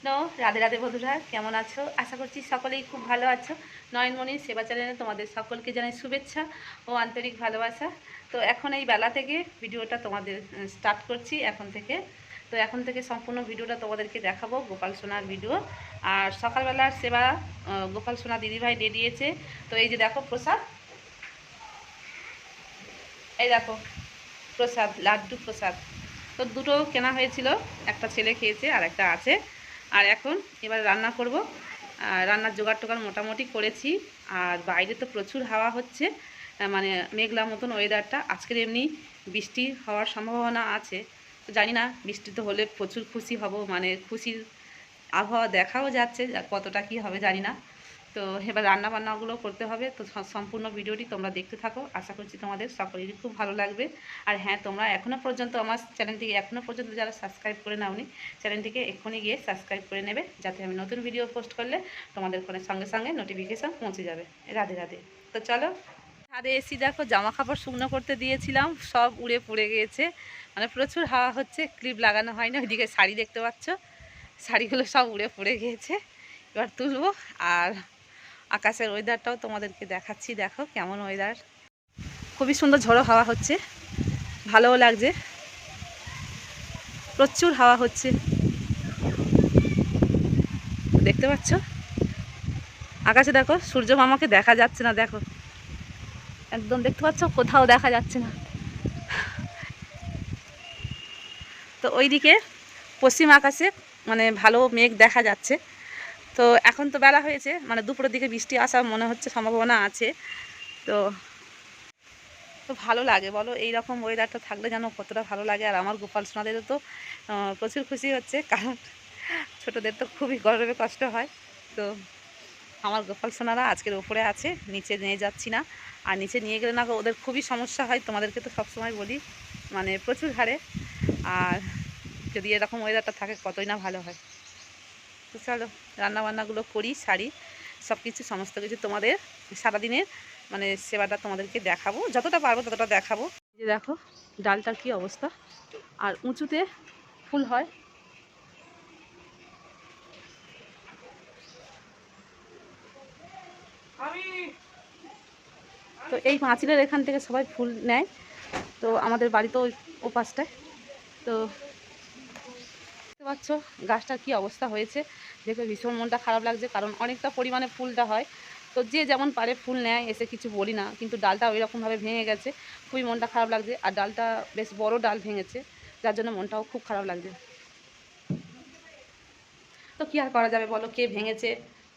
কৃষ্ণ। রাধে রাধে বন্ধুরা, কেমন আছো? আশা করছি সকলেই খুব ভালো আছো। নয়নমণির সেবা চ্যানেলে তোমাদের সকলকে জানাই শুভেচ্ছা ও আন্তরিক ভালোবাসা। তো এখন এই বেলা থেকে ভিডিওটা তোমাদের স্টার্ট করছি এখন থেকে। তো এখন থেকে সম্পূর্ণ ভিডিওটা তোমাদেরকে দেখাবো, গোপাল সোনার ভিডিও। আর সকালবেলার সেবা গোপাল সোনা দিদিভাই দিয়ে দিয়েছে। তো এই যে দেখো প্রসাদ, এই দেখো প্রসাদ, লাড্ডু প্রসাদ। তো দুটো কেনা হয়েছিল, একটা ছেলে খেয়েছে আর একটা আছে। আর এখন এবার রান্না করব। রান্নার জোগাড় টোগাড় মোটামুটি করেছি। আর বাইরে তো প্রচুর হাওয়া হচ্ছে, মানে মেঘলা মতন ওয়েদারটা। আজকের এমনি বৃষ্টি হওয়ার সম্ভাবনা আছে। তো জানি না, বৃষ্টি তো হলে প্রচুর খুশি হব, মানে খুশির আবহাওয়া দেখাও যাচ্ছে, কতটা কি হবে জানি না। তো এবার রান্না বান্নাগুলো করতে হবে। তো সম্পূর্ণ ভিডিওটি তোমরা দেখতে থাকো, আশা করছি তোমাদের সকলেরই খুব ভালো লাগবে। আর হ্যাঁ, তোমরা এখনও পর্যন্ত আমার চ্যানেলটিকে যারা সাবস্ক্রাইব করে নাওনি, চ্যানেলটিকে এক্ষুনি গিয়ে সাবস্ক্রাইব করে নেবে, যাতে আমি নতুন ভিডিও পোস্ট করলে তোমাদের ফোনের সঙ্গে সঙ্গে নোটিফিকেশান পৌঁছে যাবে। রাধে রাধে। তো চলো, ছাদে এসি দেখো, জামা কাপড় শুকনো করতে দিয়েছিলাম, সব উড়ে পড়ে গিয়েছে। মানে প্রচুর হাওয়া হচ্ছে, ক্লিপ লাগানো হয়নি। ওইদিকে শাড়ি দেখতে পাচ্ছ, শাড়িগুলো সব উড়ে পড়ে গিয়েছে। এবার তুলবো। আর আকাশের ওয়েদারটাও তোমাদেরকে দেখাচ্ছি, দেখো কেমন ওয়েদার। খুবই সুন্দর ঝড়ো হাওয়া হচ্ছে, ভালোও লাগছে। প্রচুর হাওয়া হচ্ছে, দেখতে পাচ্ছ। আকাশে দেখো, সূর্য মামাকে দেখা যাচ্ছে না, দেখো একদম দেখতে পাচ্ছ, কোথাও দেখা যাচ্ছে না। তো ওইদিকে পশ্চিম আকাশে মানে ভালো মেঘ দেখা যাচ্ছে। তো এখন তো বেলা হয়েছে, মানে দুপুরের দিকে বৃষ্টি আসার মনে হচ্ছে সম্ভাবনা আছে। তো তো ভালো লাগে বলো, এই রকম ওয়েদারটা থাকলে যেন কতটা ভালো লাগে। আর আমার গোপাল সোনাদেরও তো প্রচুর খুশি হচ্ছে, কারণ ছোটোদের তো খুবই গর্বে কষ্ট হয়। তো আমার গোপাল সোনারা আজকের ওপরে আছে, নিচে নিয়ে যাচ্ছি না। আর নিচে নিয়ে গেলে না ওদের খুবই সমস্যা হয়, তোমাদেরকে তো সবসময় বলি, মানে প্রচুর হারে। আর যদি এরকম ওয়েদারটা থাকে কতই না ভালো হয়। তো চলো, রান্নাবান্নাগুলো করি, সারি, সব কিছু সমস্ত কিছু তোমাদের সারাদিনের মানে সেবাটা তোমাদেরকে দেখাবো, যতটা পারবো ততটা দেখাবো। এই যে দেখো ডালটার কি অবস্থা, আর উঁচুতে ফুল হয়। তো এই পাঁচিলের এখান থেকে সবাই ফুল নেয়। তো আমাদের বাড়িতে ও পাশটায়। তো দেখতে পাচ্ছ গাছটার কি অবস্থা হয়েছে, দেখে ভীষণ মনটা খারাপ লাগছে, কারণ অনেকটা পরিমাণে ফুলটা হয়। তো যে যেমন পারে ফুল নেয়, এসে কিছু বলি না, কিন্তু ডালটা ওই রকমভাবে ভেঙে গেছে, খুবই মনটা খারাপ লাগছে। আর ডালটা বেশ বড় ডাল ভেঙেছে, যার জন্য মনটাও খুব খারাপ লাগছে। তো কী আর করা যাবে বলো, কে ভেঙেছে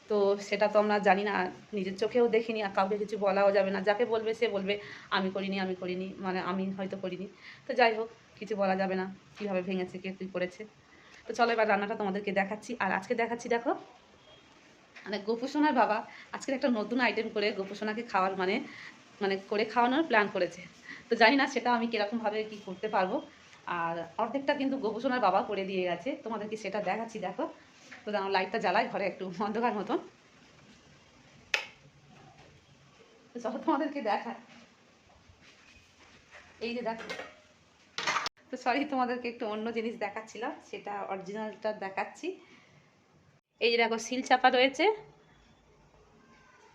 তো সেটা তো আমরা জানি না, নিজের চোখেও দেখিনি, আর কাউকে কিছু বলাও যাবে না। যাকে বলবে সে বলবে আমি করিনি, মানে আমি হয়তো করিনি। তো যাই হোক, কিছু বলা যাবে না, কীভাবে ভেঙেছে, কে কী করেছে। তো চলো এবার রান্নাটা তোমাদেরকে দেখাচ্ছি। আর আজকে দেখাচ্ছি দেখো, মানে গোপুসোনার বাবা আজকের একটা নতুন আইটেম করে গোপুসোনাকে খাওয়ার মানে মানে করে খাওয়ানোর প্ল্যান করেছে। তো জানি না সেটা আমি কীরকমভাবে কী করতে পারবো। আর অর্ধেকটা কিন্তু গোপুসোনার বাবা করে দিয়ে গেছে, তোমাদেরকে সেটা দেখাচ্ছি দেখো। তো আমার লাইটটা জ্বালায়, ঘরে একটু অন্ধকার মতন। তো চলো তোমাদেরকে দেখায়, এই যে দেখো। তো সরি, তোমাদেরকে একটু অন্য জিনিস দেখাচ্ছিলাম, সেটা অরিজিনালটা দেখাচ্ছি। এই যে দেখো শিল চাপা রয়েছে।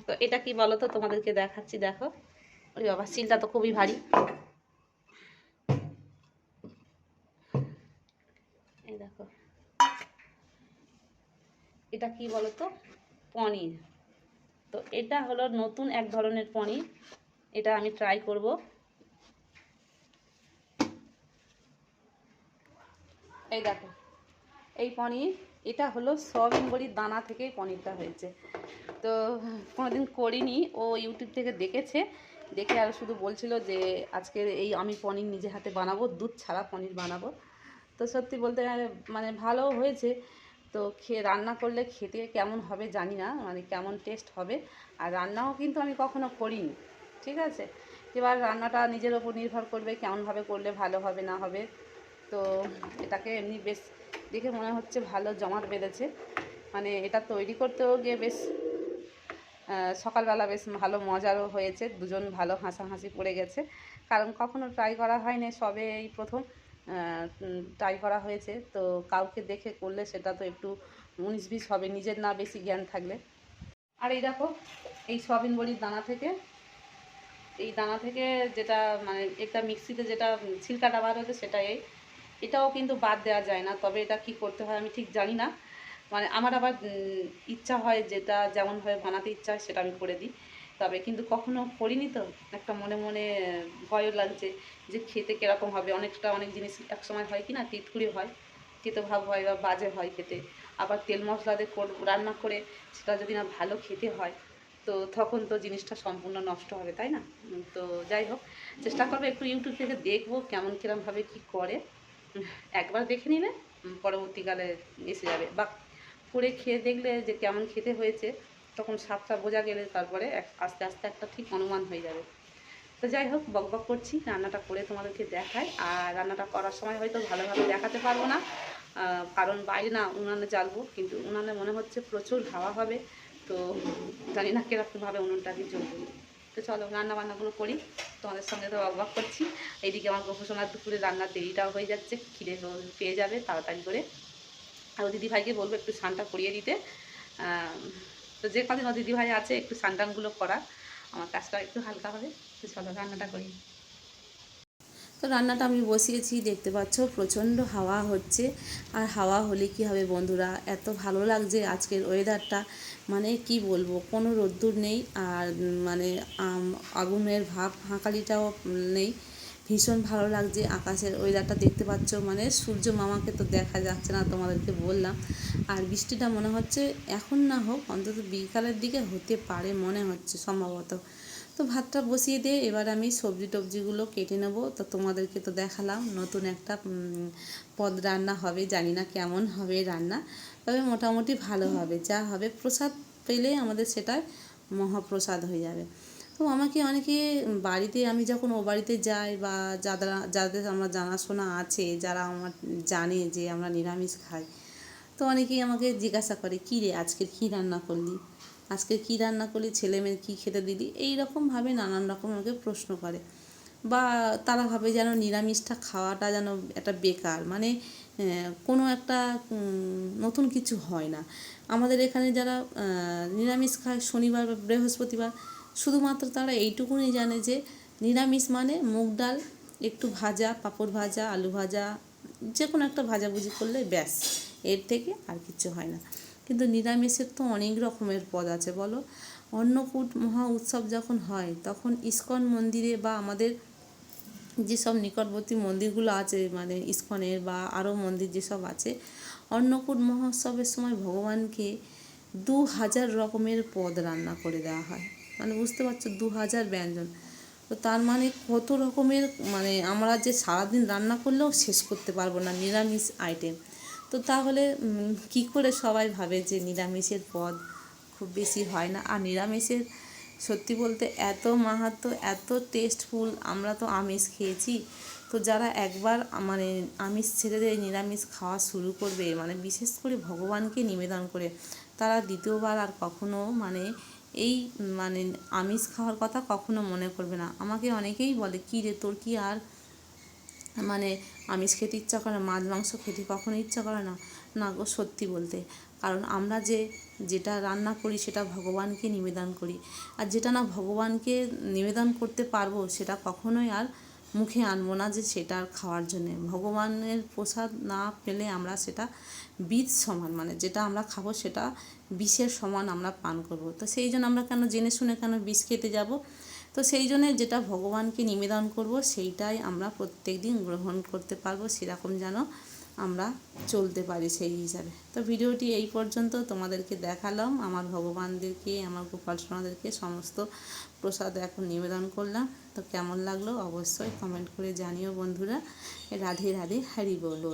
তো এটা কি বলো তো, তোমাদেরকে দেখাচ্ছি দেখো। ওই বাবা, শিলটা তো খুবই ভারী। এই দেখো, এটা কি বলো তো, পনির। তো এটা হলো নতুন এক ধরনের পনির, এটা আমি ট্রাই করব। এই দেখো, এই পনির, এটা হলো সয়াবিন বড়ির দানা থেকে পনিরটা হয়েছে। তো কোনোদিন করিনি, ও ইউটিউব থেকে দেখেছে, দেখে আর শুধু বলছিল যে আজকে এই আমি পনির নিজে হাতে বানাবো, দুধ ছাড়া পনির বানাবো। তো সত্যি বলতে মানে ভালো হয়েছে। তো রান্না করলে খেতে কেমন হবে জানি না, মানে কেমন টেস্ট হবে। আর রান্নাও কিন্তু আমি কখনো করিনি, ঠিক আছে। এবার রান্নাটা নিজের ওপর নির্ভর করবে, কেমনভাবে করলে ভালো হবে না হবে। তো এটাকে এমনি বেশ দেখে মনে হচ্ছে ভালো জমাট বেঁধেছে, মানে এটা তৈরি করতেও গিয়ে বেশ সকালবেলা বেশ ভালো মজারও হয়েছে, দুজন ভালো হাসাহাসি পড়ে গেছে, কারণ কখনো ট্রাই করা হয়নি, সবে এই প্রথম। ট্রাই করা হয়েছে। তো কাউকে দেখে করলে সেটা তো একটু 19-20 হবে, নিজের না বেশি জ্ঞান থাকলে। আর এই দেখো, এই সয়াবিন বড়ির দানা থেকে যেটা মানে একটা মিক্সিতে যেটা ছিলকাটা বার হয়েছে সেটা এটাও কিন্তু বাদ দেওয়া যায় না। তবে এটা কি করতে হয় আমি ঠিক জানি না, মানে আমার আবার ইচ্ছা হয় যেটা যেমনভাবে বানাতে ইচ্ছা হয় সেটা আমি করে দিই। তবে কিন্তু কখনো করিনি, তো একটা মনে মনে ভয়ও লাগছে যে খেতে কীরকম হবে। অনেক জিনিস একসময় হয় কি না, তিতকুড়ি হয়, তেতো ভাব হয় বা বাজে হয় খেতে। আবার তেল মশলা দিয়ে রান্না করে সেটা যদি না ভালো খেতে হয়, তো তখন তো জিনিসটা সম্পূর্ণ নষ্ট হবে, তাই না? তো যাই হোক, চেষ্টা করবো একটু ইউটিউব থেকে দেখবো কেমন কীরমভাবে কী করে। একবার দেখে নিলে পরবর্তীকালে এসে যাবে, বা করে খেয়ে দেখলে যে কেমন খেতে হয়েছে, তখন স্বাদটা বোঝা গেলে তারপরে আস্তে আস্তে একটা ঠিক অনুমান হয়ে যাবে। তো যাই হোক, বকবক করছি, রান্নাটা করে তোমাদেরকে দেখাই। আর রান্নাটা করার সময় হয়তো ভালোভাবে দেখাতে পারবো না, কারণ বাইরে না উনানে জ্বালবো, কিন্তু উনানে মনে হচ্ছে প্রচুর হাওয়া হবে। তো জানি না কীরকমভাবে উনুনটা দিয়ে জ্বলবে। তো চলো রান্না বান্নাগুলো করি, তোমাদের সঙ্গে তো বকবক করছি। এইদিকে আমার গোপসোনার দুপুরে রান্নার দেরিটাও হয়ে যাচ্ছে, খিদে পেয়ে যাবে তাড়াতাড়ি করে। আর ও দিদিভাইকে বলবো একটু স্নানটা করিয়ে দিতে। তো যে কদিন ও দিদিভাই আছে একটু স্নান করা, আমার কাজটা একটু হালকা হবে। তো চলো রান্নাটা করি। তো রান্নাটা আমি বসিয়েছি, দেখতে পাচ্ছ প্রচণ্ড হাওয়া হচ্ছে। আর হাওয়া হলে কি হবে বন্ধুরা, এত ভালো লাগছে আজকের ওয়েদারটা, মানে কি বলবো, কোনো রোদ্দুর নেই। আর মানে আগুনের ভাব হাঁকালিটাও নেই। ভীষণ ভালো লাগছে আকাশের ওয়েদারটা, দেখতে পাচ্ছ। মানে সূর্য মামাকে তো দেখা যাচ্ছে না, তোমাদেরকে বললাম। আর বৃষ্টিটা মনে হচ্ছে এখন না হোক, অন্তত বিকালের দিকে হতে পারে মনে হচ্ছে সম্ভবত। তো ভাতটা বসিয়ে দিয়ে এবার আমি সবজি টবজিগুলো কেটে নেব। তো তোমাদেরকে তো দেখালাম নতুন একটা পদ রান্না হবে, জানি না কেমন হবে রান্না, তবে মোটামুটি ভালো হবে। যা হবে, প্রসাদ পেলে আমাদের সেটা মহাপ্রসাদ হয়ে যাবে। তো আমাকে অনেকে বাড়িতে, আমি যখন ও বাড়িতে যাই বা যাদের আমার জানাশোনা আছে, যারা আমার জানে যে আমরা নিরামিষ খাই, তো অনেকেই আমাকে জিজ্ঞাসা করে, কী রে আজকের কী রান্না করলি, আজকে কী রান্না করলি, ছেলেমেয়ের কী খেতে দিলি, এই রকমভাবে নানান রকম আমাকে প্রশ্ন করে। বা তারা ভাবে যেন নিরামিষটা খাওয়াটা যেন একটা বেকার, মানে কোনো একটা নতুন কিছু হয় না। আমাদের এখানে যারা নিরামিষ খায় শনিবার বা বৃহস্পতিবার, শুধুমাত্র তারা এইটুকুনি জানে যে নিরামিষ মানে মুগ ডাল, একটু ভাজা, পাঁপড় ভাজা, আলু ভাজা, যে কোনো একটা ভাজাভুজি করলে ব্যাস, এর থেকে আর কিছু হয় না। কিন্তু নিরামিষের তো অনেক রকমের পদ আছে বলো। অন্নকূট মহা উৎসব যখন হয়, তখন ইস্কন মন্দিরে বা আমাদের যেসব নিকটবর্তী মন্দিরগুলো আছে, মানে ইস্কনের বা আরও মন্দির যেসব আছে, অন্নকূট মহোৎসবের সময় ভগবানকে 2000 রকমের পদ রান্না করে দেওয়া হয়। মানে বুঝতে পারছো, 2000 ব্যঞ্জন। তো তার মানে কত রকমের, মানে আমরা যে সারাদিন রান্না করলেও শেষ করতে পারবো না নিরামিষ আইটেম। তো তাহলে কী করে সবাই ভাবে যে নিরামিষের পদ খুব বেশি হয় না। আর নিরামিষের সত্যি বলতে এত মাহাত্ম্য, এত টেস্টফুল। আমরা তো আমিষ খেয়েছি, তো যারা একবার মানে আমিষ ছেড়ে দিয়ে নিরামিষ খাওয়া শুরু করবে, মানে বিশেষ করে ভগবানকে নিবেদন করে, তারা দ্বিতীয়বার আর কখনো মানে এই মানে আমিষ খাওয়ার কথা কখনো মনে করবে না। আমাকে অনেকেই বলে, কী রে তোর কি আর মানে আমিষ খেতে ইচ্ছা করে না, মাছ মাংস খেতে কখনো ইচ্ছা করে না? না গো, সত্যি বলতে, কারণ আমরা যেটা রান্না করি সেটা ভগবানকে নিবেদন করি। আর যেটা না ভগবানকে নিবেদন করতে পারবো, সেটা কখনোই আর মুখে আনবো না যে সেটা আর খাওয়ার জন্যে। ভগবানের প্রসাদ না পেলে আমরা সেটা বিষ সমান, মানে যেটা আমরা খাবো সেটা বিষের সমান আমরা পান করব। তো সেই জন্য আমরা কেন জেনে শুনে কেন বিষ খেতে যাব? তো সেই জন্যে যেটা ভগবানকে নিবেদন করব সেইটাই আমরা প্রত্যেক দিন গ্রহণ করতে পারবো, সেরকম যেন আমরা চলতে পারি সেই হিসাবে। তো ভিডিওটি এই পর্যন্ত তোমাদেরকে দেখালাম, আমার ভগবানদেরকে, আমার গোপাল সোনাদেরকে সমস্ত প্রসাদ এখন নিবেদন করলাম। তো কেমন লাগলো অবশ্যই কমেন্ট করে জানিও বন্ধুরা। রাধে রাধে, হরি বল।